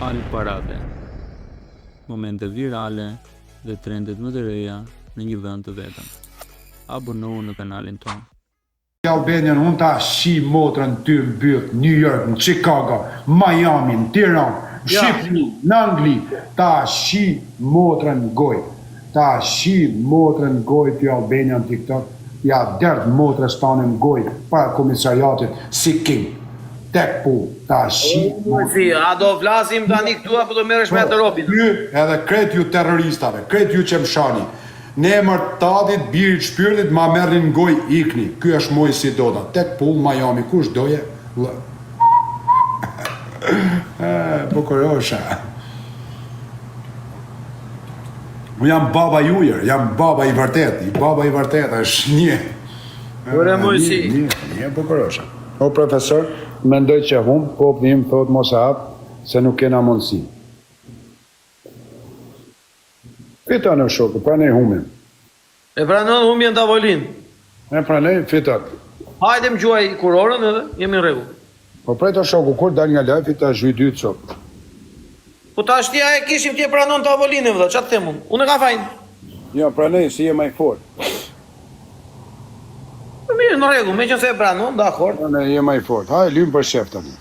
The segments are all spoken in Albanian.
Al parave, momente virale dhe trendet më të reja në një vend të vetëm. Abonohu në kanalin tonë. Albanian, unë ta shi motrën ty në byt, New York, në Chicago, Miami, në Tiranë, në Shqipëri, në Angli, ta shi motrën në goj. Ta shi motrën në goj ty Albanian TikTok, ja derdh motrës tonë në goj, pa komisariatit, si king. Tek pu, ta shi. A do flasim tani këtu apo do merresh me atë robin? Ty edhe kret ju terroristave, kret ju që më shani. Në emër tatit, birit, shpyrtit, ma merrin në goj ikni. Ky është moj si doda. Tek pull, Miami, kush doje? Bukurosha. Unë jam baba jujer, jam baba i vërtet. Baba i vërtet është një. Ure mojsi. Një bukurosha. O profesor, mendoj që populli im thot mos e hap, se nuk kena mundësi. Fiton në shokë, pranej humin. E pranon humbjen tavolin. E pranej, fitot. Hajde më gjuaj kurorën edhe, jemi në rregull. Po prej të shoku, kur dal nga lajfi ta zhyj dy shokë. Po ta shtia e kishim tje pranon tavolinën vëlla, çfarë them unë? Unë e ka fajin. Jo, pranej, si je më i fort. Po mirë, në rregull, meqense e pranon, dakor. Pranej, je më i fort. Haj, lym për shef tani.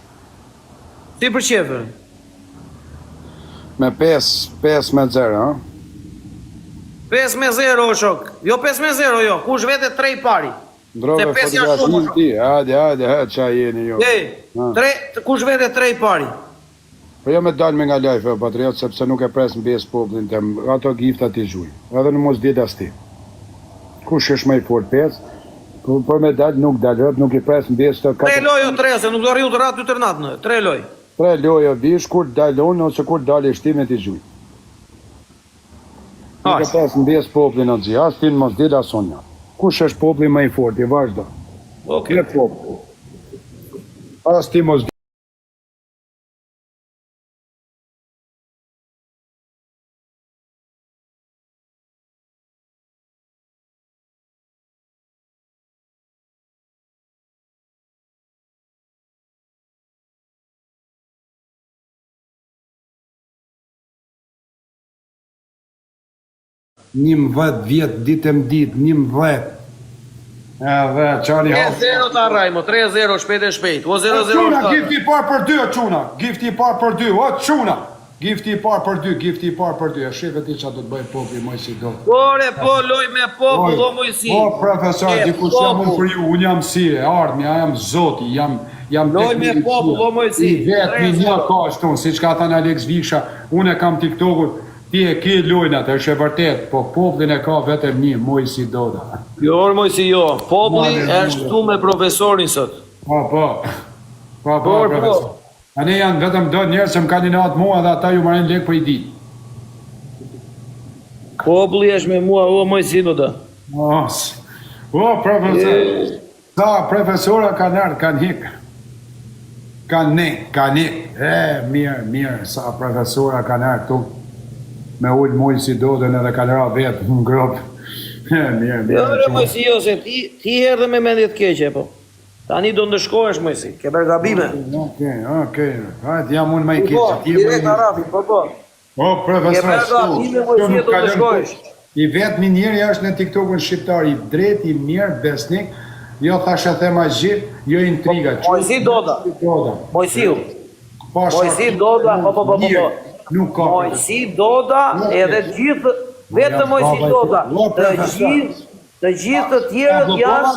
Ti për qefër. Me 5-0, ha? 5-0 o shok. Jo 5-0 jo, kush vete 3 pari. Ndrove fotografin ti, hajde, qa jeni jo. Kush vete 3 pari. Po jo me dalme nga lajfe, patriot, sepse nuk e pres në besë popullin tem, ato gifta ti zhuj. Edhe në mos dit as ti. Kush është më i fort 5, po me dal nuk dalët, nuk i pres në besë të 3 lojo 3, se nuk do rriu të ratë të tërnatë në, 3 loj. 3 lojo vish, kur dalon, ose kur dali shtime ti zhuj. Nuk e pres në besë popullin në zi, as ti në mos dit as unë. Kush është populli më i fort, i vazhdo. Okej. As ti mos dit. Njëm 10 vjetë, ditëm ditë, 11. Edhe, qani hapë. 3-0 ta rajmo, 3-0 shpejt e shpejt. O 0-0 Quna, gifti i parë për 2, o quna. Gifti i parë për 2, o quna. Gifti i parë për 2, gifti i parë për 2. E shive ti që do të bëjë populli moj si do. Ore, po, loj me popull, o mojsi. O, profesor, dikush jam unë për ju, unë jam si, ardhmja, jam zoti, jam loj me popull, o mojsi. I vetë një ka ashtu, si që ka thënë Alex Viksha, unë e kam TikTokut, ti e ki lojnat, është e vërtet, po popullin e ka vetëm një, moj si doda. Jo, mojsi jo, populli është tu me profesorin sot. Po, profesor. A ne janë vetëm do njerë që më kandidat mua dhe ata ju marrin lek për i ditë. Populli është me mua, o mojsi doda. O, profesor. Sa profesora kanë ardhë, kanë hikë. Kanë hikë. Mirë, sa profesora kanë ardhë tu. Me ullë mujë si dodën edhe kalera vetë në gropë. Mirë. Jo, mojsi jo, se ti herë dhe me mendjet keqe, po. Tani do ndëshkohesh, mojsi, ke bergabime. Okej. Hajtë, jam unë me i keqe. Po, direkt Arabi, po. O, profesor, ke bergabime, mojsi, do ndëshkohesh. I vetë minjeri është në TikTokun shqiptar, i drejt, i mirë, besnik, jo thashe thema gjithë, jo intriga. Mojsi doda. Mojsiu. Mojsi doda, po. Nuk ka. Mojsi doda edhe gjithë, vetë mojsi doda. Të gjithë të tjerët janë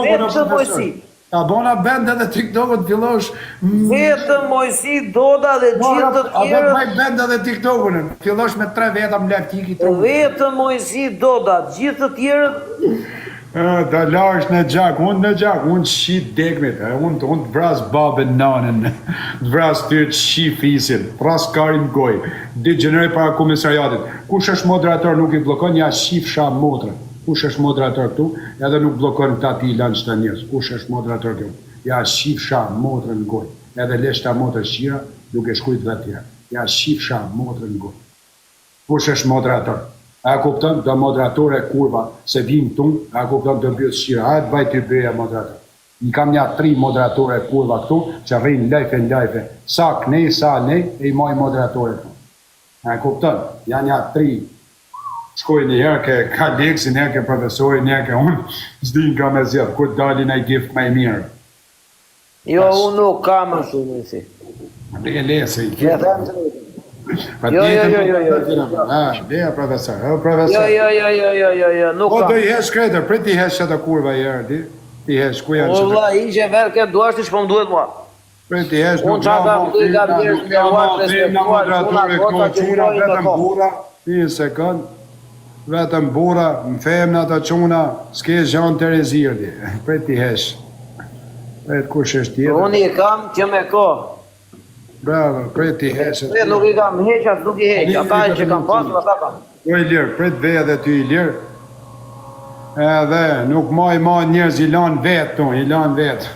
vetë mojsi. Ta bona bende dhe TikTokut fillosh... Vetë mojsi doda dhe gjithë të tjerët... A bëj bende dhe TikTokun, fillosh me 3 veta më lek tiki. Vetë mojsi doda, gjithë të tjerët... Da lash në gjak, unë shqit dekmit, unë të vras babën nanën, të vras të shqit fisin, vras karin goj, ditë gjeneroj para komisariatit. Kush është moderator nuk i blokon, ja shqif sha motrën. Kush është moderator këtu, edhe nuk blokon këta ti lanë qëta njës. Kush është moderator këtu, ja shqif sha motrën goj, edhe lesh ta motrë shqira, nuk e shkujt dhe tjera. Ja shqif sha motrën goj. Kush është moderator? A kupton, do moderatore kurva, se vim tun, a kupton, do bjës shqira, a të baj të bëja moderator. I kam një 3 moderatore kurva këtu, që rrinë lajfe, sa kënej, sa nej, e I maj moderatore këtu. E kuptën, janë një 3, shkoj një herë ke ka leksin, një herë ke profesori, një herë ke unë, s'din ka me zjedhë, ku dalin e gift me mirë. Jo, unë nuk kam shumë, si. Dhe lese I Jo, Dhe profesor, jo, nuk po kam. do I hesh kretër, prit I hesh që të kurva I herë, di? Ti hesh, ku janë O, vla, ishe verë këtë duashti që po më duhet mua. Prit I hesh, Unë qa kam të I kam njerës me uartë respektuar, quna, vetëm bura, një sekund, vetëm bura, më femna të quna, s'ke Jean Terezir, di, prit I hesh. Prit kush është tjetër. Unë I kam që me ko. Bravo, prit I hesh. Nuk I kam heqat, nuk I heq, ata që kam pasur, ata kam. O I lirë, prit veja dhe ty I lirë. Edhe nuk ma njerëz I lanë vetë tu, I lanë vetë.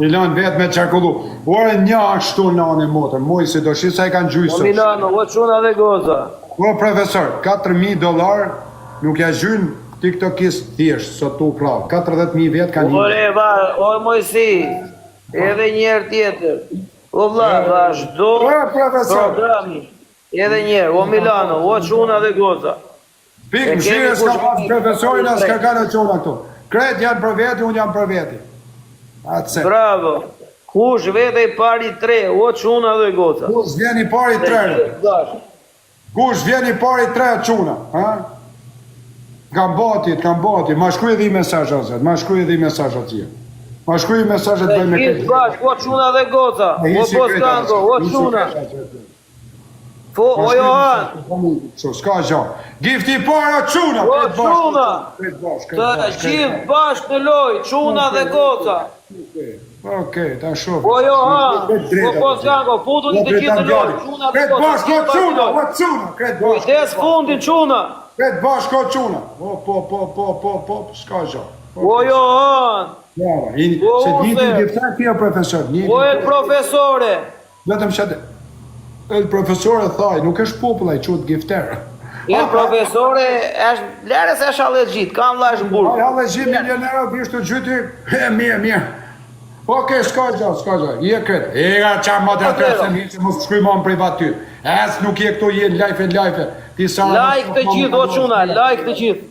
I lanë vetë me qarkullu. Ore një ashtu nane motër, moj si do shi sa I kanë gjujë O Milano, o quna dhe goza. O profesor, $4.000 nuk ja gjynë TikTokist thjesht, sot tu pra. 40.000 vetë kanë një. Ore, va, o Mojsi, edhe njerë tjetër. O vla, vazhdo programi. Edhe njerë, o Milano, o quna dhe goza. Pikë mshire s'ka pas profesorin as ka kanë qona këtu. Kretë janë për veti, unë jam për veti. Atëse. Bravo. Kush vete I pari 3, o quna dhe goza. Kush vjen I pari 3? Kush vjen I pari 3 quna? Kam bati. Ma shkruj edhe I mesazh azet. Ma shkruj edhe I mesazh atje. Ma shkruj I mesazhet bëj me këtë. Bashk, o quna dhe goza. O Boskango, o quna. O Johan. S'ka gjanë. Gifti I para quna. O quna. Të gjithë bashk në loj, quna dhe goza. Okej, ta shumë. O Johan, o Boskango, futu një të gjithë në loj, quna dhe Kretë goza. bashko quna, o quna. Kretë bashko. Kujdes fundin quna. Kretë bashko quna. Po, s'ka gjanë. O Johan. Bravo, se ditë giftar kjo profesor. O el profesore. Vetëm që el profesore thaj, nuk është populla I qutë giftar. El profesore, lere se është allergjit, kam lash në burë. Allergjit milionera bishtu gjyti, mirë. Okej, s'ka gjatë, je kretë. Ega qa moderator se një që mos shkuj ma në privat ty. Es nuk je këto je në live. Like të gjithë, o quna, like të gjithë.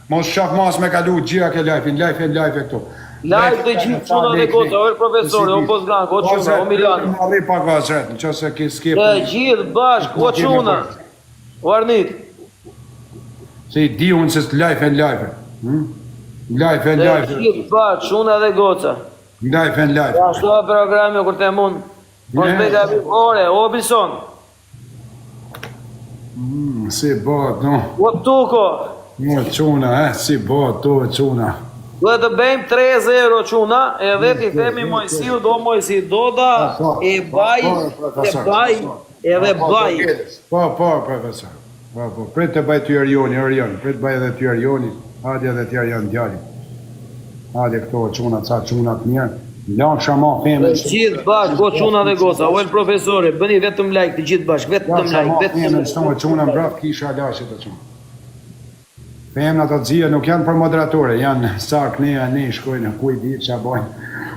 Mos shaf mas me kalu gjira ke live këtu. Like të gjithë, quna dhe kota, o profesor, o Bosgank, o quna, o Milano. Në arri pak vazhet, në qëse ki skip. Të gjithë bashk, o quna, o Arnit. Se I di unë se së live. Të gjithë bashk, quna dhe goca. Live. Ashtu a programi, kur të mund. Mos beka ore, o Bison. Si bot, no. O Tuko. Mo quna, si bot, to quna. Duhet të bëjmë 3-0 quna, edhe ti themi Mojsiu do Mojsi Doda, e baj, edhe baj. Po, profesor. Po, prit të baj ty Arioni, prit baj edhe ty Arioni, hadje edhe ty Arion djali. Hadje këto quna, ca quna të mirë. Lanë shama feme. Të gjithë bashk, o quna dhe goza, o el profesore, bëni vetëm like, të gjithë bashk, vetëm like, Feme, shtonë quna mbraf, kisha lashit të quna. Femna të dzia nuk janë për moderatore, janë sak, ne shkojnë, kuj ditë që bojnë.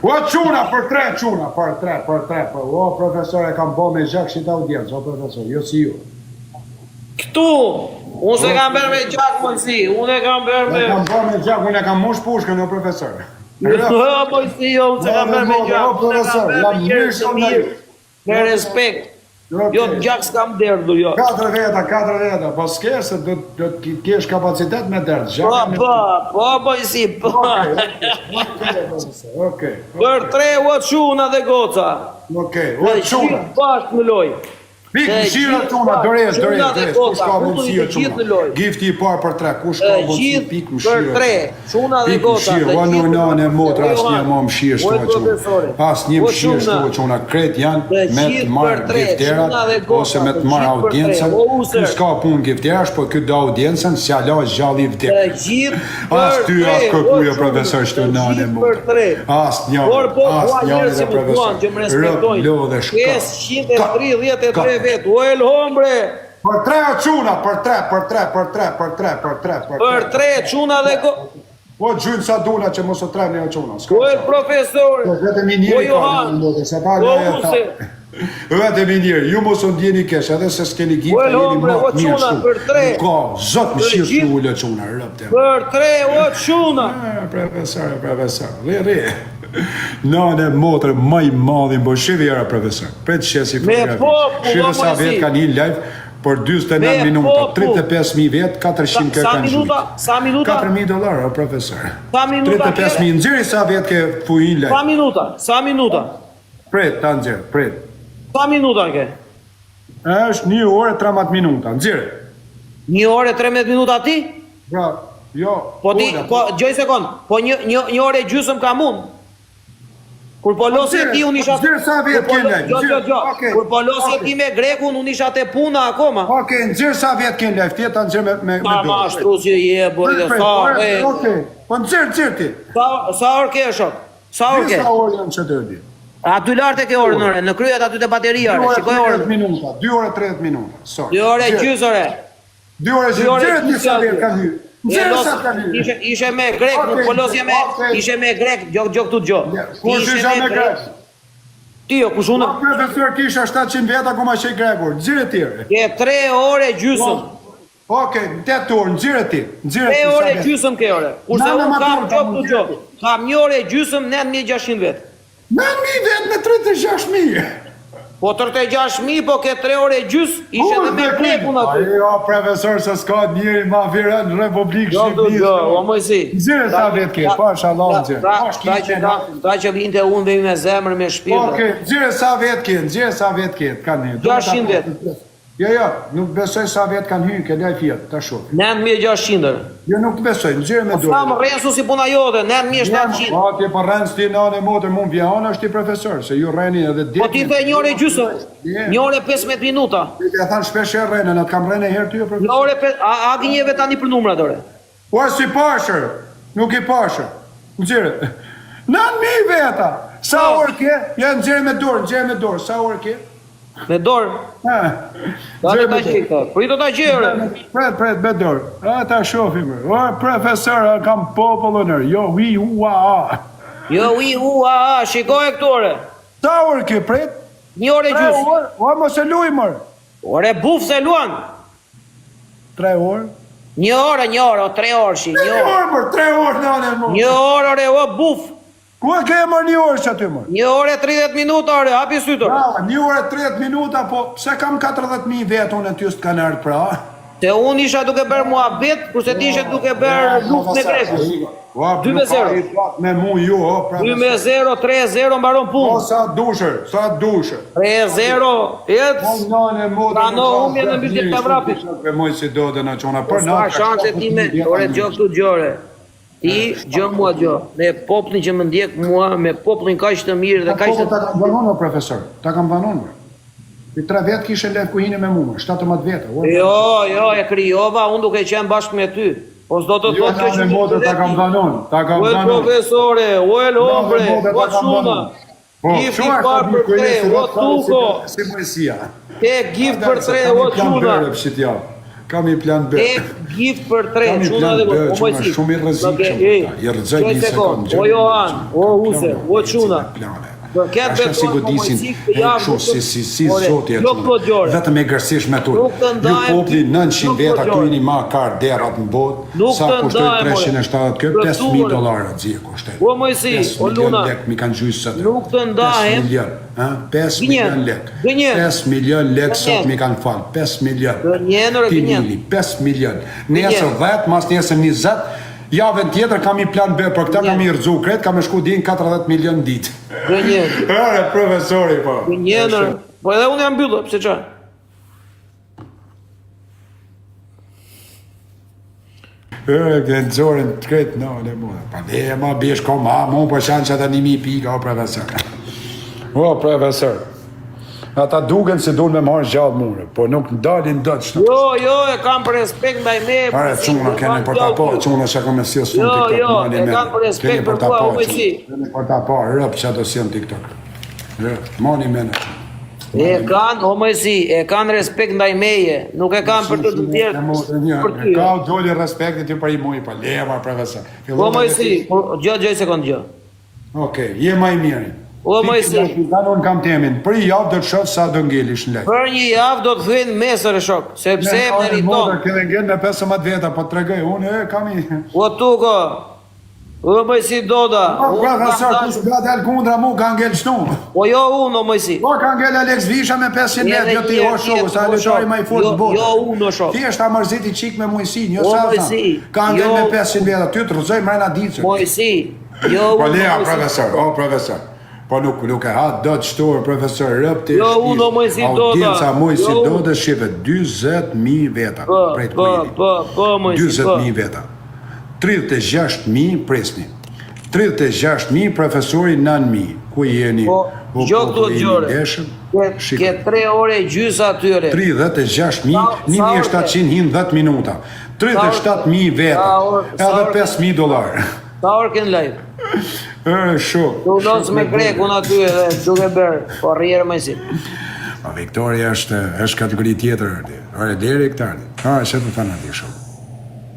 O quna, për 3 quna, për 3, o profesore, kam bo me gjak shita audiencë, o profesor, jo si ju. Këtu, unë se kam bërë me gjak Mojsi, unë e kam bërë me... E kam bo me gjak, unë e kam mush pushkën, o profesor. Mojsi, jo, unë se kam bërë me gjak, unë e kam bërë me njërë të mirë, me respekt. Jo, gjak s'kam derdhur, jo. 4 veta, po s'ke se do të kesh kapacitet me derdh. Po, Mojsi, po. Okej. Për 3 o quna dhe goca. Okej, o quna. Gjithë bashkë në loj. Pikë mëshira quna, dores, kush ka mundësi quna. Gifti I parë për 3, kush ka mundësi pikë mëshira. Për 3, quna dhe goca. Pikë mëshira, o në motra asë një ma mëshirë shto quna. Asë një mëshirë shto quna, kretë janë me të marë gifterat, ose me të marë audiencen. Kus ka punë gifterash, po këtë audiencen, si ala gjalli vdek. Asë ty, asë kërkujo profesor shto në motra. Asë një dhe profesor. Vetë, o el hombre! Për 3 quna, për 3. Për 3 quna dhe O gjynë sa duna që mos o treni o quna. O e profesor, Vetëm i o njëri ka Johan, në ndodhe, se ta o nga e ta. Use, Vetëm i njëri, ju mos o ndjeni kesh, edhe se s'keni O gjithë, e jeni hombre, o matë mirë quna, shumë. për tre. Ka, zot më Për shirë gjithë. që ullë quna, rëpte. për 3 o quna. Profesor, rri. Nane motër maj madhin, bo shivi era profesor. Pret shesi fotografi. popull, Shivi o sa mojësi. vetë kanë një live, për 49 Me minuta, popull. 35.000 vetë, 400 kërë Sa kanë minuta, gjujtë. sa minuta, 4.000 dolar, o profesor. Sa minuta 35.000, nëziri sa vetë ke fujin live. sa minuta, Pret, ta nëzirë, pret. sa minuta ke? Është 1 orë 13 minuta, nëzirë. 1 orë e 13 minuta ti? Pra, jo. Po ti, ola, po, gjoj sekund, po një orë e gjysëm ka mund. Kur po losi e ti, unë isha... Nëzirë sa vetë ke live, nëzirë. Okej, Kur po losi e okej. ti me grekun, unë isha te puna akoma. Okej, nëzirë sa vetë ke live, tjeta nëzirë me Ma dorë. shtrusje je, bërë, Okej, po nëzirë ti. sa orë ke shok? Sa orë ke? Sa orë janë që të di? Aty lartë e ke orë nëre, në kryet aty të bateria, 2 orë shikoj 30 orën. minuta, 2 orë 30 minuta. Sorry. 2 orë e gjysëre. 2 orë Dy orë nëzirë ti sa gjysë vetë kanë hyrë. Nëzirë sa kanë hyrë. Ishe me grek, Okej, nuk po losje me, okej. ishe me grek, gjok këtu gjo. Kush isha me grek? Ti jo, kush unë? Profesor kisha 700 vetë akoma që i grekur, nëzirë tjere. Ke 3 orë e gjysëm. Okej, 8 orë, nëzirë ti. 3 orë e gjysëm ke ore. Kurse Na, unë ma kam turka, gjok mu këtu gjo. gjeti. Kam 1 orë e gjysëm, 9600 vetë. 9.000 vetë me 36.000. Po 36.000, po ke 3 orë e gjys, ishe dhe me grekun aty. Jo, profesor, se s'ka njëri ma vira në Republikë Jo, du Shqipërisë. gjo, o mojësi. Nëzirë sa vetë ke, pa shalom nëzirë. Ta që vinte unë vej me zemër, me shpirë. Okej, nëzirë sa vetë ke, nëzirë sa vetë ke, kanë një. 600 vetë. Jo, nuk besoj sa vetë kanë hyrë, ke laj fjetë, ta shumë. 9600. Jo, nuk të besoj, nëzirë me dorë. Flamë rresu si puna jote, 9700. Po, ti po rrenë s'ti në anë e motër mund vja anë është ti profesor, se ju rreni edhe ditë. Po ti the 1 orë e gjysëm, 1 orë e 15 minuta. Ti e thanë shpesh e rrene, në të kam rrene herë ty, o 1 profesor. orë e 5, a gënjeve tani për numrat ore? Po, si pashër, nuk i pashër. Nëzirë, 9.000 veta, sa orë ke? Ja, nëzirë me dorë, sa orë ke? Me dorë. Dale ta gjej këta. Prito ta gjej ore. Pret, me dorë. A, ta shofim. O, profesor, a kam popullën, jo, ui, ua, a. Jo, shikoj këtu ore. Sa orë ke, pret? 1 orë e 3 gjysmë. orë? O, mos e luj, mërë. Ore buf se luan. 3 orë? 1 orë, o 3 orë shi, 1 3 orë. orë, mërë, 3 orë, nane, mërë. 1 orë ore, o buf. Ku e ke mërë 1 orë që aty, mërë? 1 orë e 30 minuta ore, hapi sytur. Brava, 1 orë e 30 minuta, po pse kam 40.000 vetë unë e ty s'të kanë ardhë pra? Se unë isha duke bërë muhabet, kurse ti ishe duke bërë luft me greku. 2-0. Me mu ju, o, pra. 2-0, 3-0 mbaron O, punë. sa dushër. 3-0, ecë. Nane, modë. Prano humbje në mbyllje të vrapit. Për moj si do dhe në qona. Për Sa shanse ti me, ore gjo këtu gjore. Ti gjo mua gjo. Me poplin që më ndjek mua, me poplin kaq të mirë dhe kaq Ta të... kam banon, o profesor. Ta kam banon, mërë. I 3 vetë kishe lef ku hine me mu, 17 vete. Jo, e krijova, unë duke qenë bashkë me ty. Po s'do të Jo, thotë nane, modë, ta kam banon. Ta kam Uel banon. profesore, uel hombre, Modë, o ta kam shuna. banon. Po, Gift çfarë par ka për bërë 3, o tuko. Si mësia. Te gift për 3, o çuna. Kam i plan B. Te gift për 3, Kam i çuna plan dhe B, o çuna mojësi. shumë i rrezikshëm. I rrezoj një sekond. O Johan, o Use, o çuna. Ashtë si godisin, kështu si zoti e të vetëm e gërsish me tu. Ju popli 900 veta këtu i një ma karë derat në botë, sa kushtoj 370 kërë, 5.000 dolarë zhje kushtet. O mojësi, o 5 Luna, milion lek mi kanë gjysë sëtë. nuk të ndahem. 5 milion lek. 5 milion lek sot mi kanë falë. 5 milion. Gënjenër, Ti gënjen. mili, 5 milion. Nesër 10, mas nesër 20, javën tjetër kam i plan B, për këta kam i rëzu kretë, kam e shku din 40 milion ditë. Gënjen. Ere, profesori, po. Gënjenër. Po edhe unë jam mbyllë, pse qa? Gëndzorin të kretë, no, le mu. Pa dhe ma bish ko ma, mu për shanë që ata 1.000 pika, o profesor. O, profesor. Ata duken se duen me marrë gjallë mure, po nuk ndalin dëtë shtë. Jo, e kam për respekt ndaj me. Are, quna kene për ta po, quna që kom e si osë në TikTok. Jo, e kam për respekt për tua, u me si. Kene për ta po, rëpë që ato si në TikTok. Mani mene. E kanë, o Mojsi, e kanë respekt ndaj meje, nuk e kanë për të tjerë. Për ty. Ka doli respekti ti për i muj, pa lema, profesor. O Mojsi, gjë sekond gjë. Okej, je më i miri. O Mojsi, Unë kam temin, për i javë do të shoh sa do ngelish në lek. për një javë do të thyen mesër e shok, sepse meriton. Kënë ngel me 15 veta, po tregoj, unë kam i... O Tuko, o Mojsi Doda. Profesor, kush ka dal kundra mu ka ngel shtu. O jo unë o Mojsi. Po ka ngel Alex Visha me 500 metra, jo ti o shoku, sa lojtari më i fortë në botë. Jo unë o shok. Ti është amërziti qik me Mojsi, një O, sa Mojsi, ka ngel jo. me 500 metra, ty të rëzoj mrena dicër. Mojsi, jo Po unë lea, o Mojsi. profesor, o profesor. Po nuk e ha do të shtorë, profesor, rëp të Jo, unë o Mojsi Doda. Audienca Mojsi Jo, unë. Doda shive 20.000 veta. Prej të kujti. Po, Mojsi, po. 20.000 veta. 36.000 presni. 36.000 profesori 9.000. Ku jeni? Po, gjo këtu të gjore. Ke 3 ore gjysa atyre. 36.000, Sa 1.700 hin 10 minuta. 37.000 veta. Edhe $5.000. Sa orë kënë live? Shok. Tu losë me grekun aty edhe duke bërë, po rjerë Mojsi. Ma Viktoria është kategori tjetër. Ore, deri këtar. Se të thënë ati shok.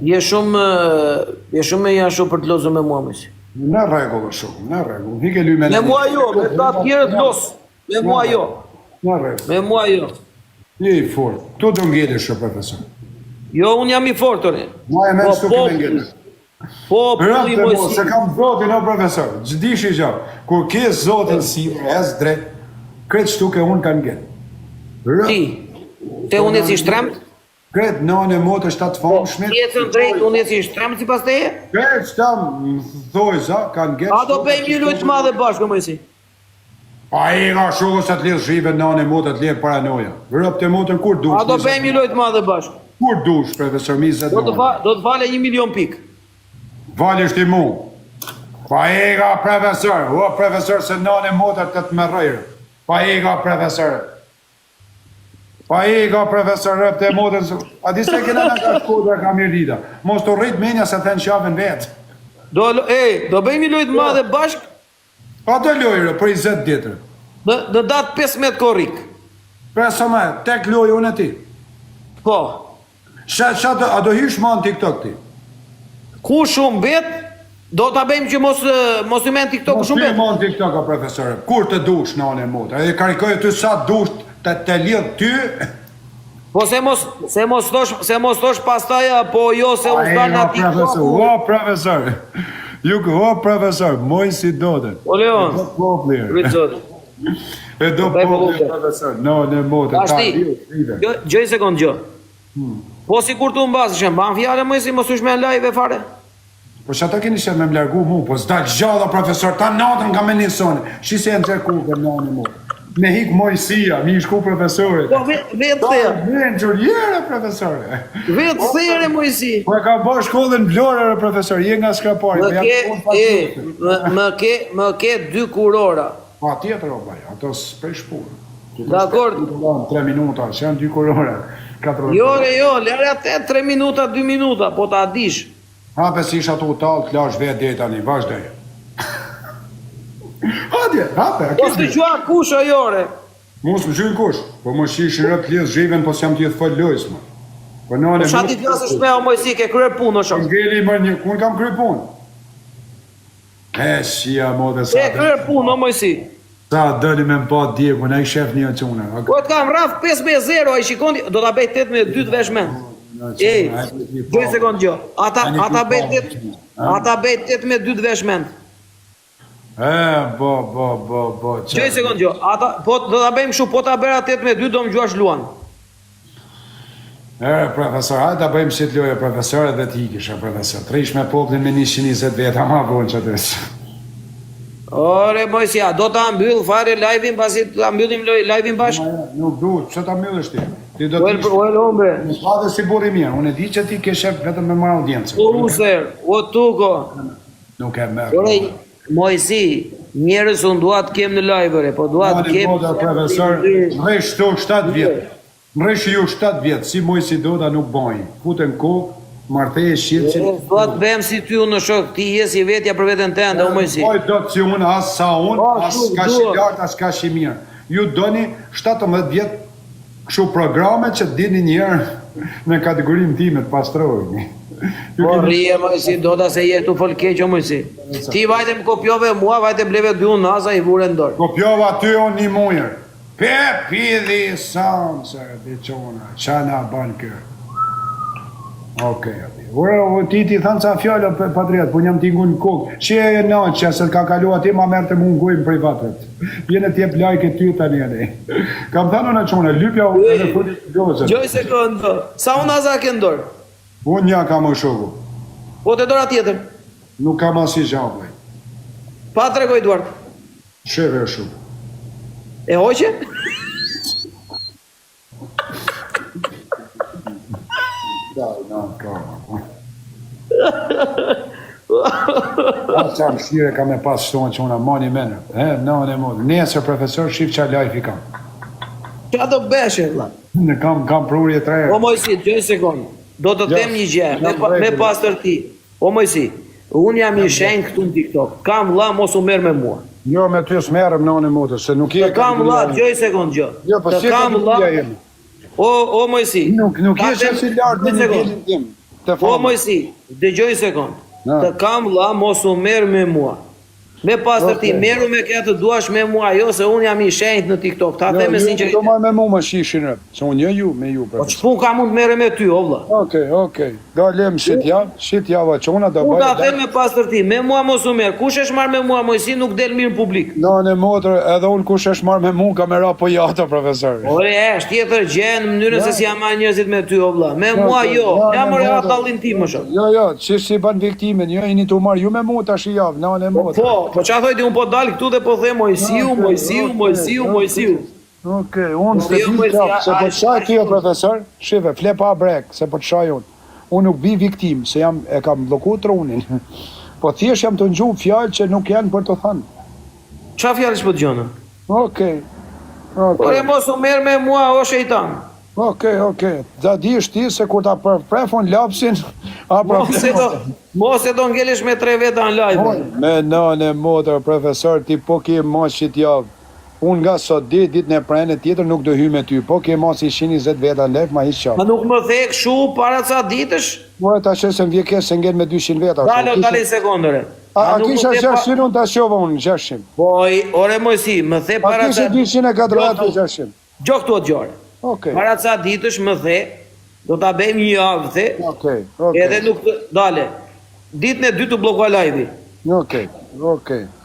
Je shumë e janë shumë për të losë me mua Mojsi. Në regullë shok, në regullë. Hike luj me Me mua jo, me ta tjerët losë. Me mua jo. Në regullë. Me mua jo. Je i fort. Tu do ngele shok, profesor. Jo, unë jam i fortëri. Ma e me në stuk me ngele. Po, i Rëpte mo, Mojsi. se kam zotin o profesor. Gjdishi gjo. Kur ke zotin si es drejt, kretë shtuke unë kanë ngele. Ti, te unë e si shtremt? Kretë nëne motë është atë famshme. Ti e të drejt, unë e si shtremt si pas teje? Kretë që ta më thoi za, kanë ngele. A do bëjmë një lujtë madhe bashkë, Mojsi? Pa i nga shokës atë lidhë zhive nëne motë atë lidhë paranoja. Rëpte motën kur dush. A do bëjmë një lujtë madhe bashkë? Kur dush, profesor, mizet Do të fale 1 milion pikë. Valisht i mu. Pa i nga profesor, o profesor se nëne motë të të më rëjrë. Pa i nga profesor. Pa i nga profesor rëpte motën. A di se kena në ka shkodra ka mirë dita. Mos të rritë menja se thënë qafën vetë. Do bëjmë një lujtë madhe bashkë Pa të lojrë, për 20 ditër. në datë 15 korrik. Pra sa me, tek lojë unë e ti. Po, A do hysh ma në TikTok ti? ku shumë bet, do të bëjmë që mos i men TikTok Mos shumë ti bet. ma në TikTok, o profesore. Kur të dush në anë e motë? E karikojë ty sa dush të lidh ty. Po se mos thosh pastaja, po jo se unë s'dal nga TikTok. O profesor. O profesor, Mojsi Doda. O Leon, Rritë rritë zotë. E do popler, profesor. No, në motë. Ashti, gjoj sekund gjë. Po si kur të mbasë shem, ban fjale Mojsi, mos ush me live e fare. Po që ata keni që me më largu mu, po s'da gjalla, profesor, ta natën ka me njësone. Shise e në të ku për në mu. Me hik Mojsia, mi shku profesorit. Po vetë thejë, Vjen gjurjere, profesore. vetë thejë Mojsi. Po e ka bo shkollën vlorë, profesor, je nga skrapari. Më ke 2 kurora. Pa tjetër, o baj, ato s'prej shpurë. Dakor. 3 minuta, që janë 2 kurore. Jo, lere atë 3 minuta, 2 minuta, po ta dish. Hape si isha të utalë, të lash vetë dhe tani, vazhdoj. Hadje, hape, a Po s'të qua kush o jore. Mos më gjynë kush, po më shish rëp lidhë zhiven, po s'jam t'jetë fëllë lojës, më. Po në Po shati flasësh me o Mojsi, ke kryer punë o shok. Ngeli më një, kun kam kry punë? Shia, mo dhe sa Ke kryer punë o Mojsi. Sa dëli me më pa djeku, ne i shef një qune. Po të kam raf 5-0, a i shikondi, do t'a bej 8-2 të veshment. Ej, 2 sekund gjë. Ata bej 8-2 të veshment. Bo. 2 sekund gjë. Po do t'a bejmë shu, po t'a bera 8-2, do më gjuash luan. Profesor, hajtë ta bëjmë si të loje profesor dhe t'ikisha, profesor. Trish me poplin me 120 veta, ma vonë që atës. Ore, Mojsia, do t'a mbyll fare live-in, pasi t'a mbyllim live-in bashkë? Nuk duhet, që ta mbyllësh ti? Ti do Well, hombre. Në shpadhe si buri mirë, unë e di që ti ke shef vetëm me marrë audiencë. O user, o tuko. Nuk e merë. Ore, Mojsi, njerës unë duat kem në live-ere, po duat kem... Profesor, mresh të 7 vjetë. Mresh ju 7 vjetë, si Mojsi Doda nuk bojnë. Futen kokë, marteje shqipë. Duat bëhem si ty unë në shok, ti jesi vetja për vetën tënde, o Mojsi. Poj do të si unë, as sa unë, as ka shi lartë, as ka shi mirë. ju doni 17 vjet kështu programe që dini njerë në kategorinë time të pastrojni. Po rrije Mojsi, do ta se je tu fol keq o Mojsi. Ti vajte më kopjove mua, vajte bleve dy unë naza i vure në dorë. Kopjova ty unë një mujër. Pidhi samë, se beqona, qa na banë kërë. Okej, ti thanë ca fjallë, Patriot, po njëm t'ingu në kokë. Që e në që se ka kalu ati, ma merë të mungojmë privatet. Vjene t'jep lajke ty të njëri. Kam thanu në qone, lypja u në fundit gjozën. Gjoj sekundë, sa unë naza ke ndorë? Unë një kam o shoku. Po të dora tjetër? Nuk kam asi gjavlej. Pa të regoj Duart. Sheve e shoku. E hoqe? Qa më shire ka me pas shtonë që una mani menë. Në modë. Nesër profesor shif qa lajf i kam. Qa do beshe, vla? Në kam prurje 3 O Mojsi, 2 sekundë. Do të them një gjë, me pas tërti. O Mojsi, unë jam i shenjë këtu në TikTok. Kam vla, mos u merë me mua. Jo, me ty s'merëm në modë, se nuk je... Të kam vla, 2 sekundë gjë. Jo, po si ka nuk jemi. O Mojsi. Nuk jeshe si lartë në nivelin tim. O Mojsi, dëgjoj sekundë. Të kam vla, mos u merë me mua. Me pas tërti, meru me këtë duash me mua, jo se unë jam i shenjt në TikTok, ta the me sinqeritet. Jo, do marrë me mu më shishin rëpë, se unë një ju, me ju. Po që pun ka mund mere me ty, o vla. Okej, da lem shit java që una da unë bajë. ta the me pas tërti, me mua mos u merë, kush është marrë me mua, Mojsi nuk del mirë në publik. Në motër, edhe unë kush është marrë me mu, kamera po jata, profesor. Ore, është tjetër gjenë, mënyrën se si jam marrë njerëzit me ty, o vla. Me mua jo, jam mërë atë dallin tim, më shumë. Jo, që si ban viktimin, jo, ini tu marrë ju me mu tash i javë, në motër. Po qa thojti unë po dalë këtu dhe po the Mojsiu. Okej, unë s'te di qafë, se po të shaj kjo profesor, shive, fle pa brek, se po të shaj unë. Unë nuk bi viktim, se e kam bloku trunin. Po thjesht jam të ngju fjallë që nuk janë për të thënë. Qa fjallë që po të gjonë? Okej. Ore mos u merë me mua, o shejtan. Okej. Da di shti se kur ta prefon lapsin, Mos e do ngelesh me 3 veta në live. Me nëne, motër, profesor, ti po ke mos qit javë. Unë nga sot dit në prene tjetër nuk do hy me ty. Po ke mos i 120 veta në live, ma i qafë. Ma nuk më thek shu para ca ditësh? Po e ta shesë më vjekes se ngell me 200 veta. Dale sekundëre. A kisha 600, unë ta shova unë 600. Po, ore Mojsi, më the para ca... A kisha 240 600. Gjo këtu atë gjore. Para ca ditësh më the, do ta bëjmë një javë, the. Edhe nuk të... Dale. Ditën e 2 të blokua live-i. Okej.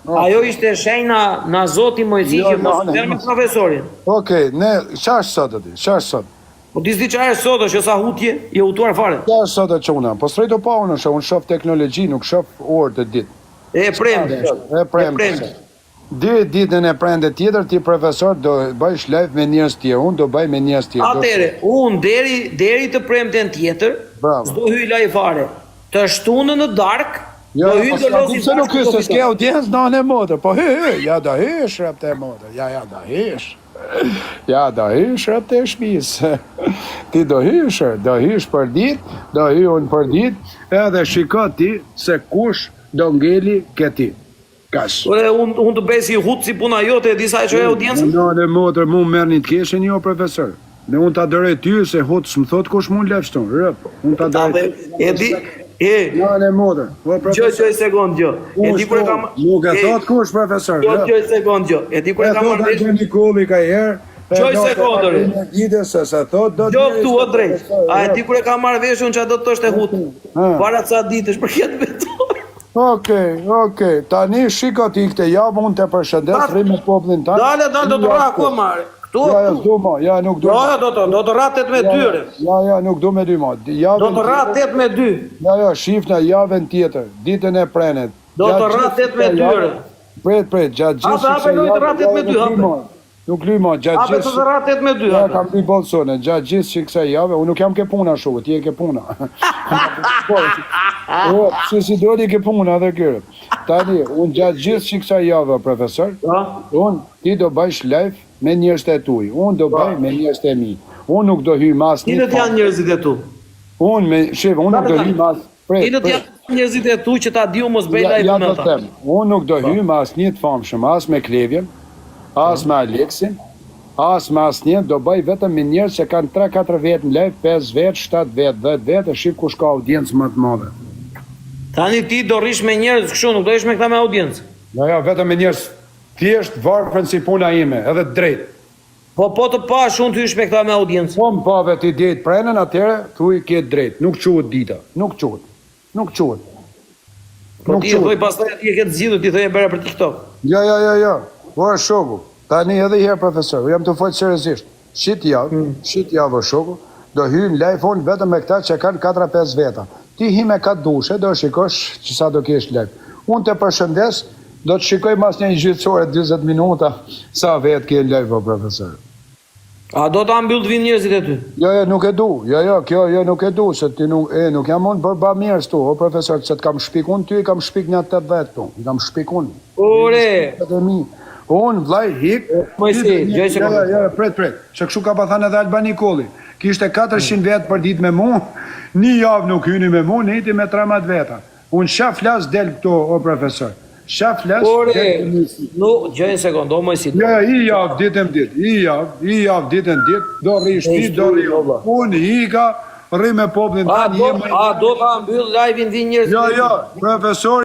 Ajo ishte shenjë na zoti Mojsi që mos merr me profesorin. Okej, ne çfarë sot aty? Çfarë sot? Po ti s'di çfarë sot është sa hutje, je hutuar fare. Çfarë sot atë çuna? Po strejt o pa unë shoh teknologji, nuk shoh orë të ditë. E premte. Ditën e prende tjetër ti profesor do bëjsh live me njerëz tjerë, unë do bëj me njerëz tjerë. Atëre, unë deri të premten tjetër, s'do hyj live fare. Të shtunën në dark, do hyj të losi se nuk se s'ke audiencë në motor, po ja da hysh rrapte motor, ja da hysh. Ja da hysh rrapte shtëpisë. Ti do hysh për ditë, do hyj unë për ditë, edhe shiko ti se kush do ngeli këti. Kash. Ore, unë të besi hutë si puna jote e disa e që e audiencë? Në motër, mu më merë një të keshen jo, profesor. Ne unë të adërej ty se hutë s'më thot kush mund lefshton, rëp. Unë të adërej ty. Në motër. Gjoj sekund, gjo. Nuk e thot kush, profesor. Gjoj sekund, gjo. E di kure ka marrë vesh? E thot Nikolli ka herë. Gjoj sekundëri. Gjo këtu, o drejt. A e di kure ka marrë vesh unë që a do të është e hutë. Para ca ditësh për këtë betor. Okej. Tani shiko ti këtë javë unë të përshëndes, rrim me poplin tanë. Dale, do të ra ku marrë. Këtu? Ja, nuk du. Do të ra 8-2. Ja, nuk du me 2 ma. Do të ra 8-2. Ja, shifna javën tjetër, ditën e prenet. Do të ra 8-2. Pret, gjatë gjithë shikse javë. Ape, do të ra 8-2. Nuk lyma, gjatë gjithë... Ape të të ra 8-2. Ja, kam t'i bolsone, gjatë gjithë shikse javë, unë nuk jam ke puna shumë, ti e ke puna. Si doli ke puna dhe kërë. Tani, unë gjatë gjithë shikse javë, profesor, unë ti do bëjsh live me njerëz të tuj, unë do bëj me njerëz të mi. Unë nuk do hy mas një... Cilët janë njerëzit e tu? Unë nuk do hy mas... Cilët janë njerëzit e tu që ta diu mos bëj live me ta? Unë nuk do hy mas një të famshëm, as me Klevjen, as me Aleksin, As me asnjë, do bëj vetëm me njerëz që kanë 3-4 vjet në live, 5 vjet, 7 vjet, 10 vjet, e shif kush ka audiencë më të madhe. Tani ti do rish me njerëz kështu, nuk do ish me këta me audiencë. Jo, vetëm me njerëz thjesht varfën si puna ime, edhe drejt. Po të pash unë të ish me këta me audiencë. Po më pave ti ditë prenën atëre, thuj ke drejt, nuk quhet dita, nuk quhet. Nuk quhet. Po ti e thoj pastaj ti e ke të zgjidhur, ti thoj e bëra për TikTok. Jo. Po shoku. Tani edhe herë profesor, jam të folë seriozisht. Shit javë o shoku, do hyjnë live on vetëm me këta që kanë 4-5 veta. Ti hi me ka dushe, do shikosh që sa do kesh live. Unë të përshëndes, do të shikoj mas një gjyqësore 20 minuta sa vetë ke live o profesor. A do ta mbyll të vinë njerëzit e ty? Jo, nuk e du. Kjo nuk e du, se ti nuk jam unë bërba mirës tu, o profesor, se të kam shpik unë, ty i kam shpik një 80 tu, i kam shpik unë. Ore! Unë, vlaj, hik... Pret, që këshu ka pa thanë edhe Albani Kolli. Kishte 400 vetë për ditë me mu, një javë nuk hyni me mu, në iti me 13 veta. Unë shaf flas del këto, o profesor. Shaf flas... Ore, gjoj një sekundë, o mojësit. I javë ditëm ditë, do rri shpi, do rri... Unë hika, rri me poplin... A do ta mbyll live-in dhe njerëzit? Jo, profesor...